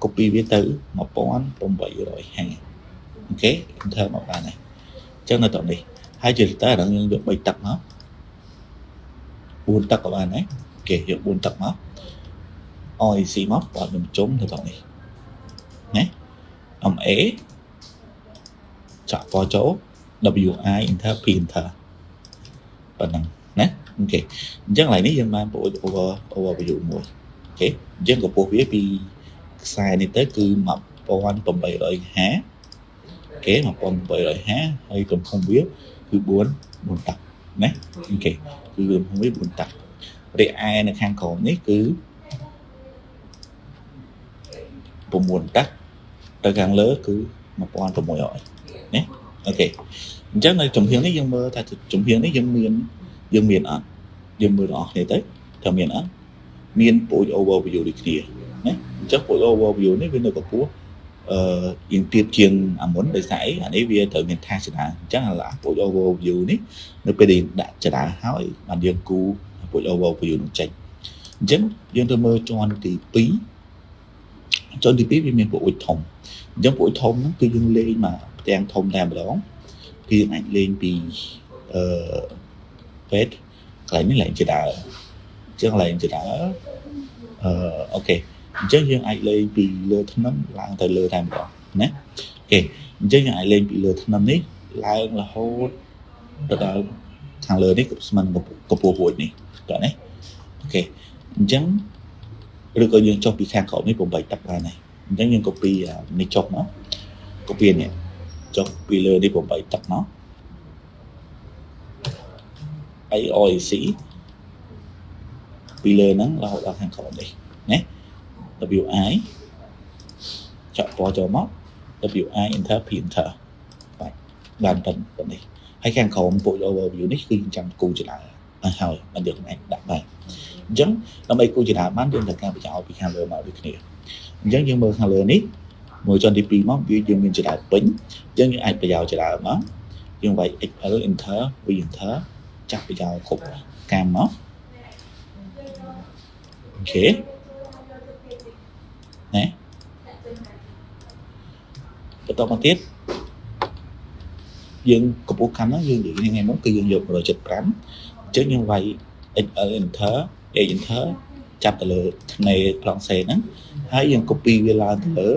copy វាទៅ1850 ok enter មកបានហើយអញ្ចឹងនៅតនេះហើយជាតើដល់យើងយក3ទឹកមក4ទឹកក៏បានដែរគេយក4ទឹកមក OIC មកបើខ្ញុំជុំទៅតនេះណា MA ចាក់ពណ៌ចូល WI enter P enter ប៉ុណ្ណឹងណាអូខេអញ្ចឹងឡើយនេះយើងបានប្រួយ overview មួយអូខេអញ្ចឹងកម្ពស់វាពីខ្សែនេះទៅគឺ1850អូខេ1850ហើយទំហំវាគឺ4ទឹកណាអូខេគឺវាវា4ទឹករីឯនៅខាងក្រោមនេះគឺ9ទឹកទៅខាងលើគឺ1600ណាអូខេអញ្ចឹងនៅជំហាននេះយើងមើលថាជំហាននេះយើងមានអត់យើងមើលដល់គ្នាទៅថាមានអត់មានពូជ overview ដូចគ្នាណាអញ្ចឹងពូជ overview នេះវានៅកម្ពស់យើងទៀតជាងអាមុនដោយសារអានេះវាត្រូវមានថាចតាអញ្ចឹងអាពូជ overview នេះនៅពេលដែលដាក់ចតាហើយបានយើងគូពូជ overview នឹងចេញអញ្ចឹងយើងទៅមើលជាន់ទី2ជាន់ទី2វាមានពូជធំអញ្ចឹងពូជធំហ្នឹងគឺយើងលេងមកផ្ទាំងធំតែម្ដងគឺយើងអាចលេងពីពេទ្យកន្លែងនេះលេងជាដើអញ្ចឹងលេងជាដើអូខេអញ្ចឹងយើងអាចលេងពីលើធ្នឹមឡើងទៅលើតែម្ដងណាអូខេអញ្ចឹងយើងអាចលេងពីលើធ្នឹមនេះឡើងរហូតទៅដល់ខាងលើនេះស្មើនឹងកម្ពស់ពូជនេះតើណាអូខេអញ្ចឹងឬក៏យើងចុះពីខាងក្រោមនេះ8ទឹកបានហើយអញ្ចឹងយើង copy នេះចុះមក copy នេះចុះពីលើនេះ8ទឹកមក AOIC ពីលើហ្នឹងរហូតដល់ខាងក្រោមនេះណា WI ចាក់ពណ៌ចូលមក WI enter P enter បានប៉ុណ្នេះហើយខាងក្រោមពូជ overview នេះគឺចាំគូចដើហើយបានយើងអាចដាក់បានអញ្ចឹងដើម្បីគូចដើបានយើងត្រូវការបញ្ចូលពីខាងលើមកដូចគ្នាអញ្ចឹងយើងមើលខាងលើនេះមួយជាន់ទី2មកវាយើងមានចដើពេញអញ្ចឹងយើងអាចបញ្ចូលចដើមកយើងវាយ XL enter V enter ចាក់បញ្ចូលគ្រប់កាមមកអូខេណាបន្តមកទៀតយើងកម្ពស់កាំហ្នឹងយើងនិយាយថ្ងៃមុនគឺយើងយក175អញ្ចឹងយើងវាយ XL enter A enter ចាប់ទៅលើថ្នេរប្លង់សេហ្នឹងហើយយើង copy វាឡើងទៅលើ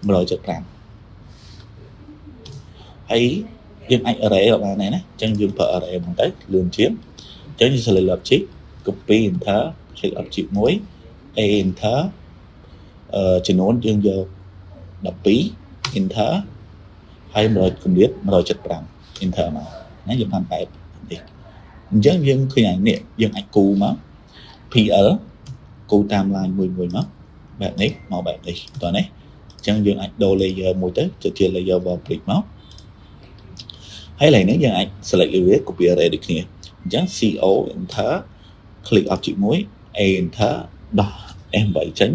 175ហើយយើងអាច array បានដែរណាអញ្ចឹងយើងប្រើ array ហ្នឹងទៅលឿនជាងអញ្ចឹងយើង select object copy enter click object មួយ A enter ចំនួនយើងយក12 enter ហើយ100កម្រិត175 enter មកណាយើងបានបែបនេះអញ្ចឹងយើងឃើញនេះយើងអាចគូមក PL គូតាម line មួយមកបែបនេះមកបែបនេះតោះនេះអញ្ចឹងយើងអាចដូរ layer មួយទៅជា layer vertex មកហើយឡើយនេះយើងអាច select layer copy array ដូចគ្នាអញ្ចឹង CO enter click object មួយ A enter ដោះ M8 ចេញ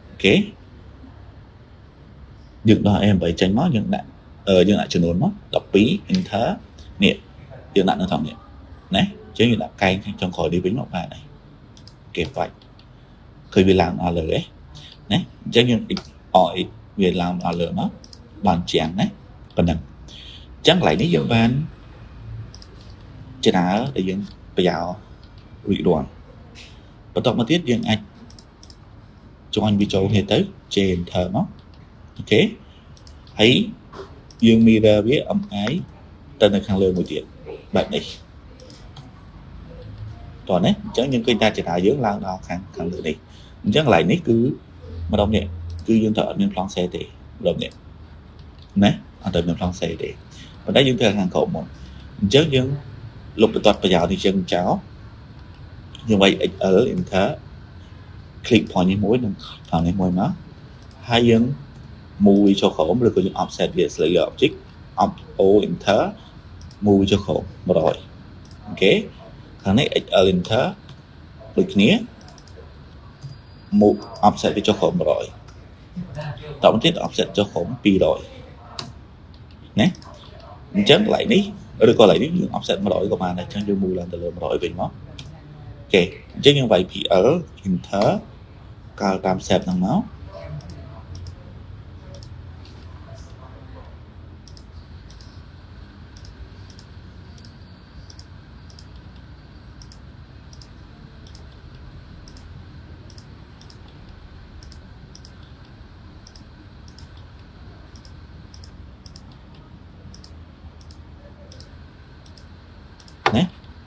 អូខេយើងដោះ M8 ចេញមកយើងដាក់ចំនួនមក12 enter នេះយើងដាក់នៅថងនេះណាអញ្ចឹងយើងដាក់កែងចុងក្រោយនេះវិញមកបានហើយគេបាច់ឃើញវាឡើងដល់លើទេណាអញ្ចឹងយើង XOX វាឡើងដល់លើមកបានជាងណាប៉ុណ្ណឹងអញ្ចឹងកន្លែងនេះយើងបានចំណាដែលយើងប្រយោរួចរាល់បន្តមកទៀតយើងអាចjoin វាចូលគ្នាទៅ J enter មកអូខេហើយយើង mirror វា MI ទៅនៅខាងលើមួយទៀតបែបនេះតោះណាអញ្ចឹងយើងឃើញថាចតាយើងឡើងដល់ខាងលើនេះអញ្ចឹងកន្លែងនេះគឺម្ដងនេះគឺយើងត្រូវអត់មានប្លង់សេទេម្ដងនេះណាអត់ត្រូវមានប្លង់សេទេប៉ុន្តែយើងត្រូវខាងក្រោមមកអញ្ចឹងយើងលុបបន្ទាត់ប្រយោជន៍នេះយើងចោលយើងវាយ XL enter click point នេះមួយនិងថងនេះមួយមកហើយយើង move វាចូលក្រោមឬក៏យើង offset វា select object O enter move វាចូលក្រោម100អូខេខាងនេះ XL enter ដូចគ្នា move offset វាចូលក្រោម100តទៅទៀត offset ចូលក្រោម200ណាអញ្ចឹងកន្លែងនេះឬក៏កន្លែងនេះយើង offset 100ក៏បានដែរអញ្ចឹងយើង move ឡើងទៅលើ100វិញមកអូខេអញ្ចឹងយើងវាយ PL enter កាលតាម set ហ្នឹងមក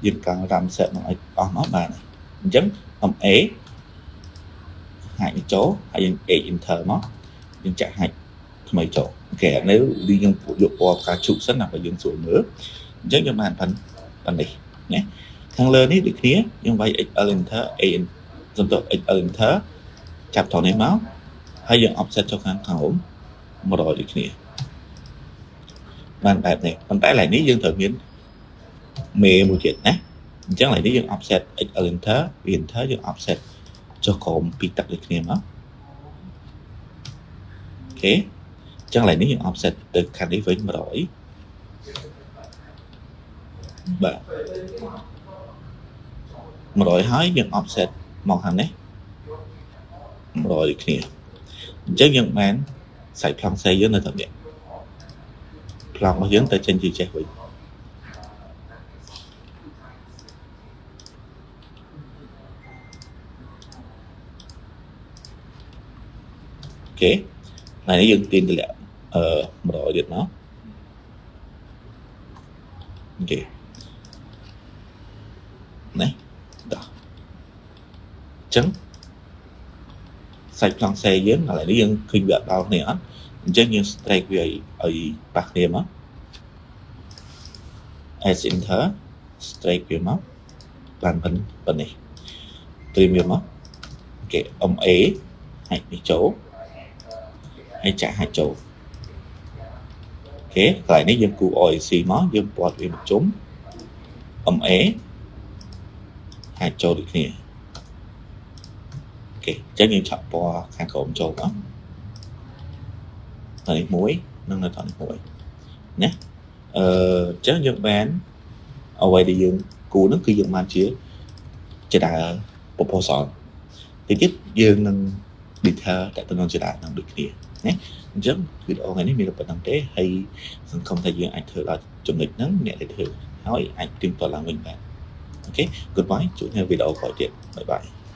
dương càng làm sợ nó nó bạn chấm âm ế hại chỗ hay dương ế enter nó dương chạy hại mấy chỗ kẻ nếu đi dương phụ dụng qua cả trụ rất là phải dương xuống nữa chắc cho bạn phần này nhé thằng lên ấy được khía nhưng vậy enter dân tộc enter chặt thằng này máu hay dương offset cho kháng khẩu một rồi được khía bạn này còn tái lại ní dương thử miễn mê một chuyện nhé chắc lại ní dương offset enter enter dương offset cho cổng bị tắt được khía máu ok chẳng lại nếu như offset từ khả đi với mà đổi bạn mà đổi hỏi những offset mong hành đấy rồi được kìa chứ những bạn xài plan xe dưới nơi thật đẹp plan nó dẫn tới trên gì chạy hủy ok này nó dừng tiền từ lệ mà đổi được nó ok này đó chấm sạch plan xe dưới là lại nó dừng khi bị bao này á chứ như strike về ở bạc điểm á as enter strike về máu bàn phần này premium á ok ông ế hãy đi chỗ hay trả hai chỗ ok lại nếu dân cụ oi xì mó dân bọt về một chúng ông ế hai chỗ được nè ok chắc như chọn bò kháng khẩu ông chỗ đó này muối nâng là toàn muối nhé chắc như bán ở ngoài thì dân cụ nó cứ dân man chia chỉ đã proposal thì tiếp dân nâng đi theo tại tôi nói chỉ đã nâng được nè nhé rất video này nếu mình được bằng thế hay không thể dừng ảnh thử là chụp nghịch nắng nhẹ để thử hỏi ảnh tìm tòa là mình bạn ok goodbye chủ nhau video gọi điện bye bye